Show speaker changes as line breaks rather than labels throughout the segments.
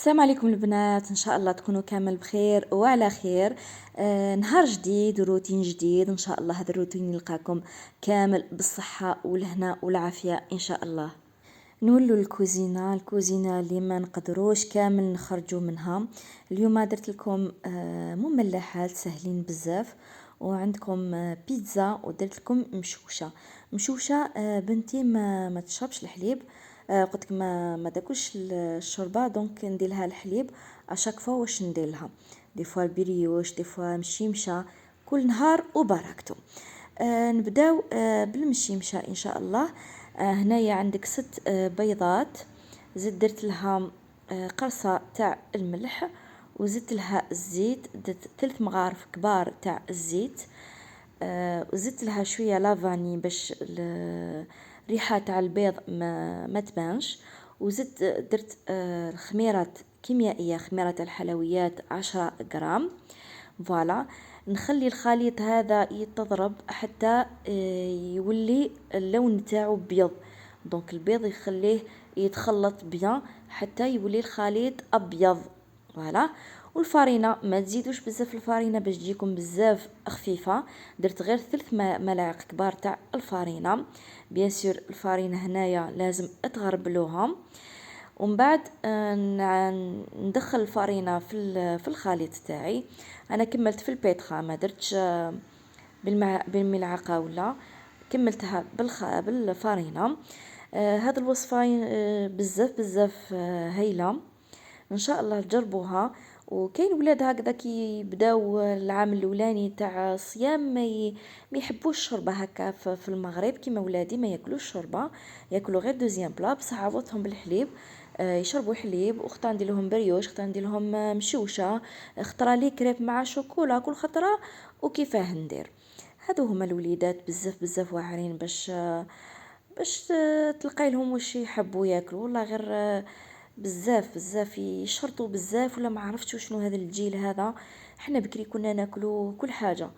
السلام عليكم البنات، ان شاء الله تكونوا كامل بخير وعلى خير. نهار جديد وروتين جديد ان شاء الله. هذا الروتين يلقاكم كامل بالصحة والهنا والعافية ان شاء الله. نولوا الكوزينة اللي ما نقدروش كامل نخرجوا منها. اليوم درت لكم مملحات سهلين بزاف، وعندكم بيتزا، ودرت لكم مشوشه. بنتي ما تشربش الحليب. قلت لك ما تاكلش الشوربه، دونك ندير لها الحليب اشاك فوا. واش ندير لها؟ دي فوا البريوش، دي فوا مشيمشه، كل نهار وبركته. نبداو بالمشيمشه ان شاء الله. هنايا عندك 6 بيضات. زدت درت لها قرصه تاع الملح، وزدت لها الزيت. درت 3 مغارف كبار تاع الزيت. وزدت لها شويه لافاني باش الريحه تاع البيض ما تبانش. وزدت درت خميرات كيميائيه، خميره الحلويات 10 غرام. فوالا، نخلي الخليط هذا يتضرب حتى يولي اللون تاعو بيض. دونك البيض يخليه يتخلط بيان حتى يولي الخليط ابيض. فوالا. والفارينه ما تزيدوش بزاف الفارينه باش تجيكم بزاف خفيفه. درت غير 3 ملاعق كبار تاع الفارينه. بيان سور الفارينه هنايا لازم تغربلوها. ومن بعد ندخل الفارينه في الخليط تاعي. انا كملت في البيتخا، ما درتش بالملعقه ولا، كملتها بالفارينه. هذه الوصفه بزاف هايله، ان شاء الله تجربوها. وكاين ولاد هكذا كي بداو العام الاولاني تاع الصيام ما يحبوش الشوربه هكا في المغرب كيما ولادي ما ياكلوش الشوربه، ياكلوا غير دوزيام بلا. بصح عوضتهم بالحليب، يشربوا حليب. واختار ندير لهم بريوش، اختار ندير لهم مشوشه، اختار لي كريب مع شوكولا كل خطره. وكيفاه ندير؟ هادو هما الوليدات بزاف واعرين باش تلقاي لهم واش يحبوا ياكلوا. والله غير بزاف يشرطوا بزاف، ولا ما عرفتش شنو هذا الجيل هذا. احنا بكري كنا ناكلوا كل حاجه.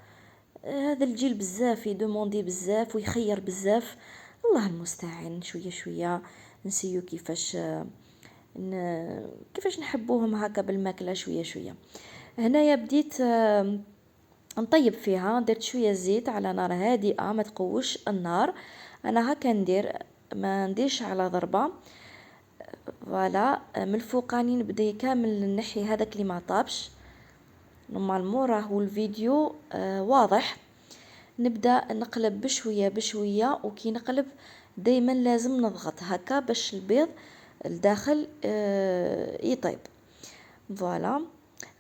هذا الجيل بزاف يدوموندي بزاف ويخير بزاف. الله المستعان. شويه نسيو كيفاش نحبوهم هكا بالماكله شويه. هنايا بديت نطيب فيها. درت شويه زيت على نار هادئه، ما تقوش النار. انا هكا ندير، ما نديرش على ضربه. فوالا، من الفوقاني نبدا كامل نحي هذاك اللي ما طابش. نورمالمون راهو الفيديو واضح. نبدا نقلب بشويه وكي نقلب دايما لازم نضغط هكا باش البيض الداخل يطيب. فوالا،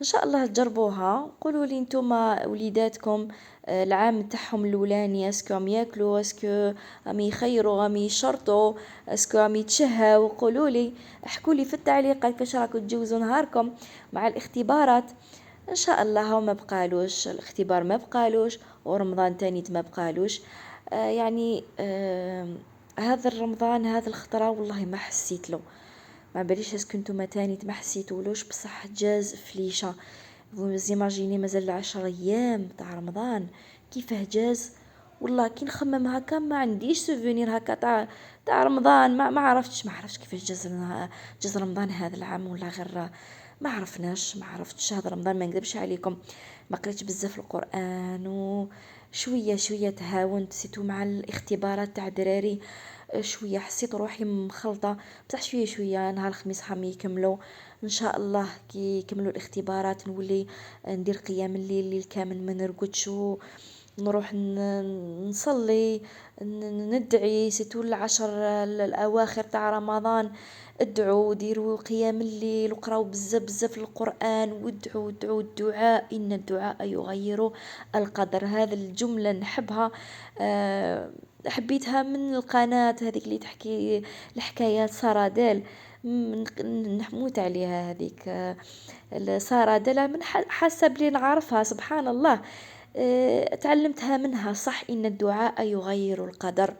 ان شاء الله تجربوها. قولوا لي نتوما وليداتكم العام تاعهم الاولاني اسكو راهم ياكلوا، اسكو راهم يخيروا، راهم يشرطوا، اسكو راهم يتشهوا. قولوا لي، احكوا لي في التعليقات كيفاش راكم تجوزوا نهاركم مع الاختبارات. ان شاء الله هو ما بقالوش الاختبار، ما بقالوش، ورمضان تاني ما بقالوش. يعني هذا الرمضان هذا الخطره والله ما حسيت له. ما باليش اسكو نتوما تاني ما حسيتولوش، بصح جاز فليشه. زيماجيني مازال 10 ايام تاع رمضان كيفاه جاز. والله كي نخمم هكا ما عنديش سوفونير هكا تاع رمضان. ما عرفتش كيفاش جاز رمضان هذا العام. ولا غير ما عرفتش هذا رمضان. ما نكذبش عليكم، ما قريتش بزاف القران، وشويه تهاونت سيتو مع الاختبارات تاع دراري. شويه حسيت روحي مخلطه. بصح شويه نهار الخميس حام يكملوا ان شاء الله. كي يكملوا الاختبارات نولي ندير قيام الليل كامل، ما نرقدش، نروح نصلي، ندعي سيتو العشر الاواخر تاع رمضان. ادعوا وديروا قيام الليل وقراوا بزاف القرآن، وادعوا الدعاء ان الدعاء يغير القدر. هذه الجملة نحبها. حبيتها من القناة هذيك اللي تحكي الحكايات سارة نحموت عليها هذيك. سارة دال من حسب لي نعرفها سبحان الله. تعلمتها منها صح، ان الدعاء يغير القدر.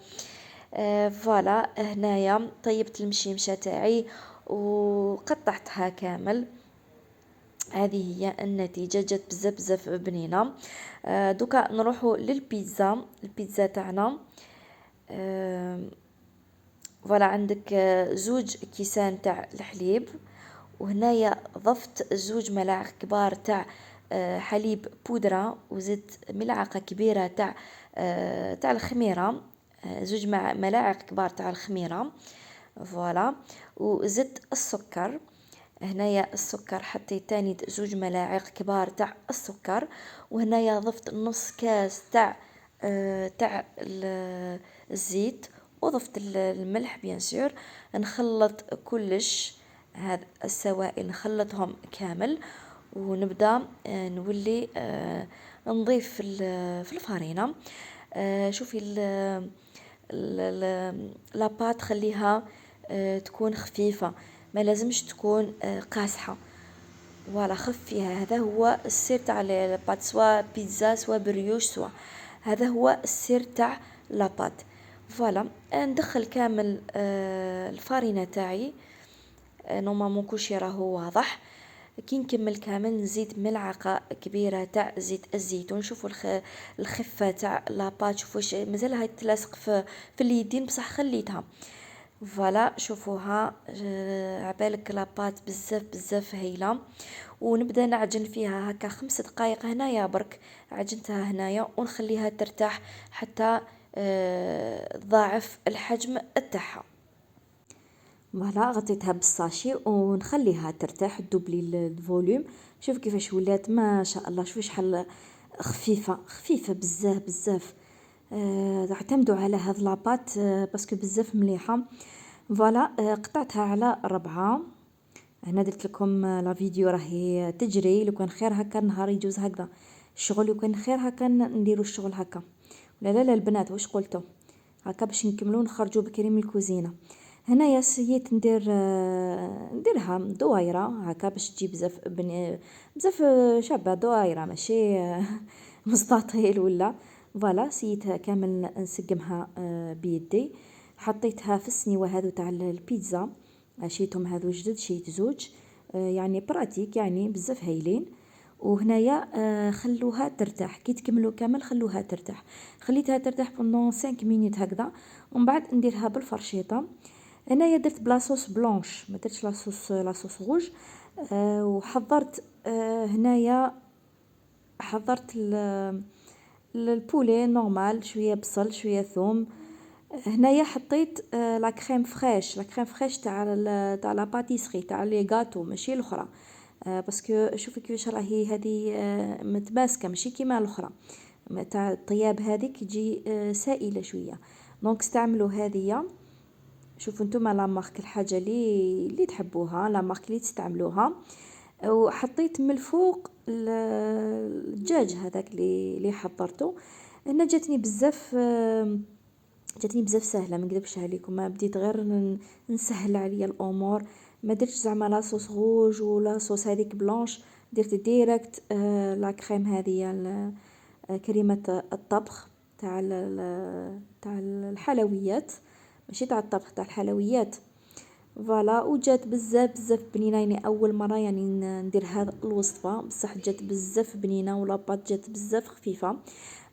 فوالا، هنايا طيبت المشيمشه تاعي وقطعتها كامل. هذه هي النتيجه، جات بزاف بنينه. دوكا نروحوا للبيتزا. البيتزا تاعنا فوالا، عندك 2 كيسان تاع الحليب، وهنايا ضفت 2 ملاعق كبار تاع حليب بودرة، وزدت ملعقة كبيرة تاع الخميرة، 2 ملاعق كبار تاع الخميرة. فوالا. وزدت السكر. هنايا السكر حطيت تاني 2 ملاعق كبار تاع السكر. وهنايا ضفت نص كاس تاع الزيت، وضفت الملح بيان سور. نخلط كلش، هاد السوائل نخلطهم كامل، ونبدا نولي نضيف في الفرينة. شوفي لاباط خليها تكون خفيفة، ما لازمش تكون قاصحة. فوالا، خفيها. هذا هو السر تاع لاباط، سواء بيتزا سواء بريوش سواء. هذا هو السر تاع لاباط. فوالا، ندخل كامل الفرينة تاعي. نورمالمون كلشي راهو واضح. كي نكمل كامل نزيد ملعقة كبيرة تاع زيت الزيتون. شوفوا الخفة تاع لاباط، شوفوا مازالها تلاصق في اليدين، بصح خليتها. فوالا، شوفوها. عبالك لاباط بزاف بزاف هايله. ونبدا نعجن فيها هكا 5 دقائق هنايا برك. عجنتها هنايا ونخليها ترتاح حتى تضاعف الحجم تاعها. فوالا، غطيتها بالساشي ونخليها ترتاح تدوبلي الفوليوم. شوف كيفاش ولات، ما شاء الله. شوفي شحال خفيفه خفيفه بزاف بزاف. اعتمدوا على هاد لاباط باسكو بزاف مليحه. فوالا، قطعتها على 4. هنا درت لكم لا فيديو راهي تجري. لو كان خير هكا النهار يجوز هكذا الشغل، لو كان خير هكا نديروا الشغل هكا. لا البنات واش قلتوا هكا باش نكملوا نخرجوا بكري من الكوزينه. هنايا سييت نديرها دوائره هكا باش تجي بزاف بزاف شابه. دوائره ماشي مستطيل ولا. فوالا، سيتها كامل نسقمها بيدي. حطيتها في السنيوه هذو تاع البيتزا. شيتهم هذو جدد، شيت 2 يعني براتيك، يعني بزاف هايلين. وهنايا خلوها ترتاح. كي تكملوا كامل خلوها ترتاح. خليتها ترتاح بوندون 5 مينوت هكذا، ومن بعد نديرها بالفرشيطه. انايا درت بلاصوص بلونش، ما درتش لاصوص روج. وحضرت هنايا حضرت البولي نورمال، شويه بصل شويه ثوم. هنايا حطيت لا كريم فريش، لا كريم فريش تاع لا باتيسري تاع لي غاتو، ماشي الاخرى. باسكو شوفي كيفاش راهي هذه متماسكه، ماشي كيما الاخرى تاع الطياب. هذيك تجي سائله شويه، دونك استعملوا هذه. شوفوا نتوما لا مارك، الحاجه اللي تحبوها، لا مارك اللي تستعملوها. وحطيت من الفوق الدجاج هذاك اللي حضرته. انا جاتني بزاف سهله، ما نكذبش عليكم. ما بديت غير نسهل عليا الامور. ما درتش زعما لاصوص روج ولا صوص هذيك بلونش. درت ديريكت لا كريم هذه، كريمه الطبخ تاع الحلويات، ماشي تاع الطبخ، تاع الحلويات. فوالا، وجات بزاف بزاف بنينه. يعني اول مره يعني ندير هذا الوصفه، بصح جات بزاف بنينه، ولاباط جات بزاف خفيفه.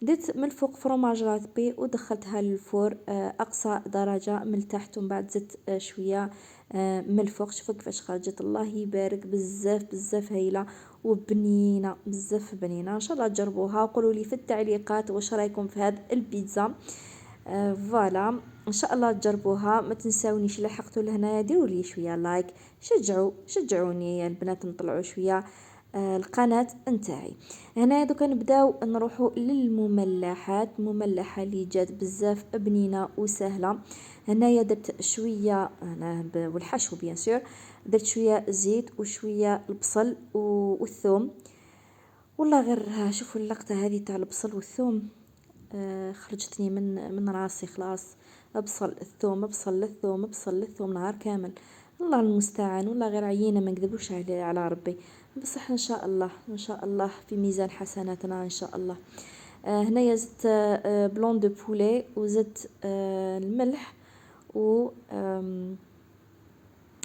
درت من الفوق فرماج راتبي ودخلتها للفور اقصى درجه من التحت، ومن بعد زدت شويه من الفوق. شوفوا كيفاش خرجت، الله يبارك، بزاف بزاف هايله وبنينه، بزاف بنينه. ان شاء الله تجربوها وقولوا لي في التعليقات واش رايكم في هذه البيتزا. فوالا، ان شاء الله تجربوها. ما تنساونيش لحقتوا لهنايا ديروا لي شويه لايك، شجعوني يا البنات نطلعوا شويه القناه نتاعي. هنا دوكا نبداو نروحوا للمملحات. المملحه اللي جات بزاف بنينه وسهله. هنايا درت شويه انا والحشو بيان سور. درت شويه زيت وشويه البصل والثوم. والله غير شوفوا اللقطه هذه تاع البصل والثوم خرجتني من راسي خلاص. بصل الثوم، بصل الثوم، بصل الثوم نهار كامل. الله المستعان، والله غير عيينه ما نكذبوش على ربي. بصح ان شاء الله ان شاء الله في ميزان حسناتنا ان شاء الله. هنايا زدت بلون دو بولي، وزدت الملح، و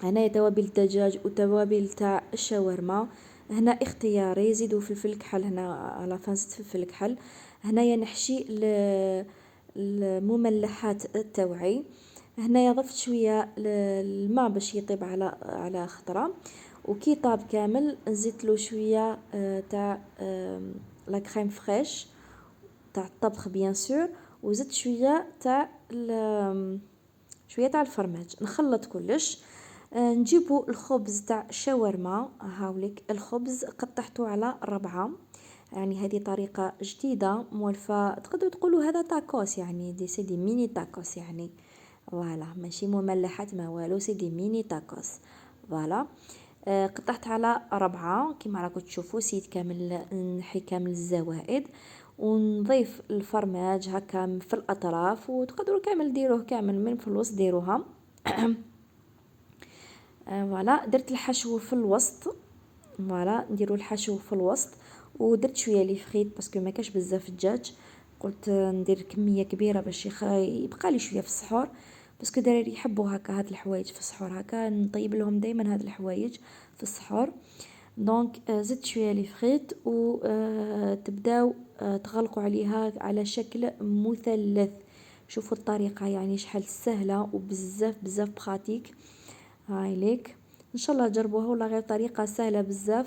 هنايا توابل الدجاج وتوابل تاع الشاورما. هنا اختياري، زيدوا فلفل كحل. هنا على فازت فلفل كحل. هنايا نحشي المملحات التوعي. هنايا ضفت شويه الماء باش يطيب على خطره. وكي طاب كامل نزيد له شويه تاع لا كريم فريش تاع الطبخ بيان سور، وزدت شويه تاع الفرماج. نخلط كلش. نجيبو الخبز تاع الشاورما، هاوليك الخبز قطعته على 4. يعني هذه طريقة جديدة مولفة، تقدروا تقولوا هذا تاكوس، يعني دي سي دي ميني تاكوس يعني. فوالا ماشي مملحات ما والو، سي دي ميني تاكوس. فوالا قطعت على 4 كيما راكم تشوفوا. سيت كامل نحي كامل الزوائد، ونضيف الفرماج هكا في الاطراف، وتقدروا كامل ديروه كامل من في الوسط ديروها. فوالا درت الحشو في الوسط. فوالا نديروا الحشو في الوسط، ودرت شويه لي فريت باسكو ما كاش بزاف الدجاج. قلت ندير كميه كبيره باش يبقى لي شويه في السحور، باسكو دراري يحبوا هكا هاد الحوايج في السحور، هكا نطيب لهم دائما هاد الحوايج في السحور. دونك زدت شويه لي فريت، و تبداو تغلقوا عليها على شكل مثلث. شوفوا الطريقه يعني شحال سهله وبزاف بزاف براتيك. هاي ليك ان شاء الله جربوها، ولا غير طريقه سهله بزاف،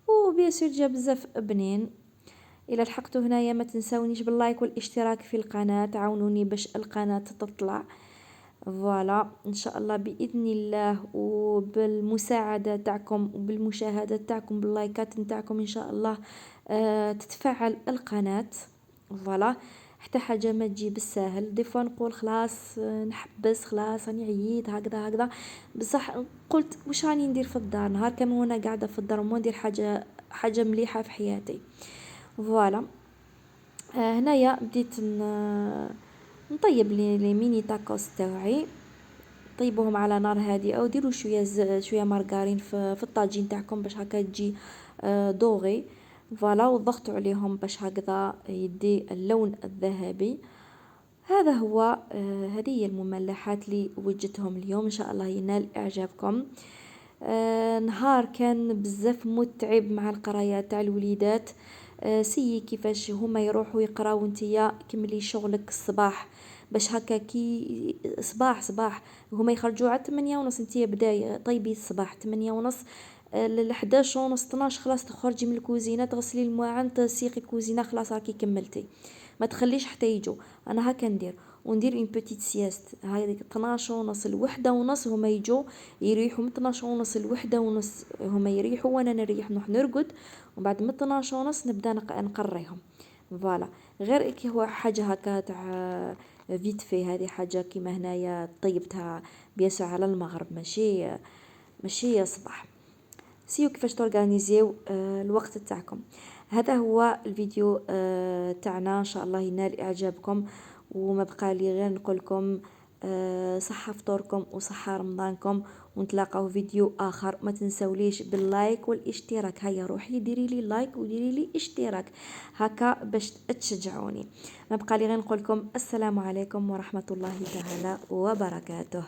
وبيان سور جا بزاف بنين. الى لحقتوا هنايا ما تنسونيش باللايك والاشتراك في القناه، تعاونوني باش القناه تطلع. فوالا ان شاء الله باذن الله، وبالمساعده تاعكم وبالمشاهده تاعكم باللايكات نتاعكم ان شاء الله تتفاعل القناه. فوالا حتى حاجه ما تجي بالساهل. دي فوا نقول خلاص نحبس، خلاص راني عييت هكذا هكذا، بصح قلت واش راني ندير في الدار نهار كامل وانا قاعده في الدار، وما ندير حاجه مليحه في حياتي. فوالا هنايا بديت نطيب لي ميني تاكوس تاعي. طيبوهم على نار هادئه، او ديروا شويه مارغرين في الطاجين تاعكم باش هكا تجي دوغي. فوالا وضغطوا عليهم باش هكذا يدي اللون الذهبي. هذا هو هذه هي المملحات اللي وجدتهم اليوم، ان شاء الله ينال اعجابكم. نهار كان بزاف متعب مع القرايات تاع الوليدات. سي كيفاش هما يروحوا يقراو وانتيا كملي شغلك الصباح، باش هكا كي صباح هما يخرجوا على 8:30، انتيا بداية طيبي الصباح 8:30 ل 11:30 12 خلاص تخرجي من الكوزينه، تغسلي المواعن، تسيقي الكوزينه، خلاص راكي كملتي. ما تخليش حتى يجوا. انا هكا ندير، وندير اون بوتيت سياست هذيك 12:30 ل1:30 هما يجوا يريحوا. من 12:30 ل1:30 هما يريحوا وانا نريح نروح نرقد، وبعد من 12:30 نبدا نقريهم. فوالا غير كي هو حاجه هكا تاع فيت في، هذه حاجه كيما هنايا طيبتها بيسو على المغرب، ماشي صباح. سيو كيفاش تورغانيزيو الوقت تاعكم. هذا هو الفيديو تاعنا، ان شاء الله ينال اعجابكم. وما بقى لي غير نقول لكم صحة فطوركم وصحة رمضانكم، ونتلاقاو فيديو اخر. ما تنسوليش باللايك والاشتراك. هيا روحي ديري لي لايك وديري لي اشتراك هكا باش تشجعوني. ما بقى لي غير نقول لكم السلام عليكم ورحمة الله تعالى وبركاته.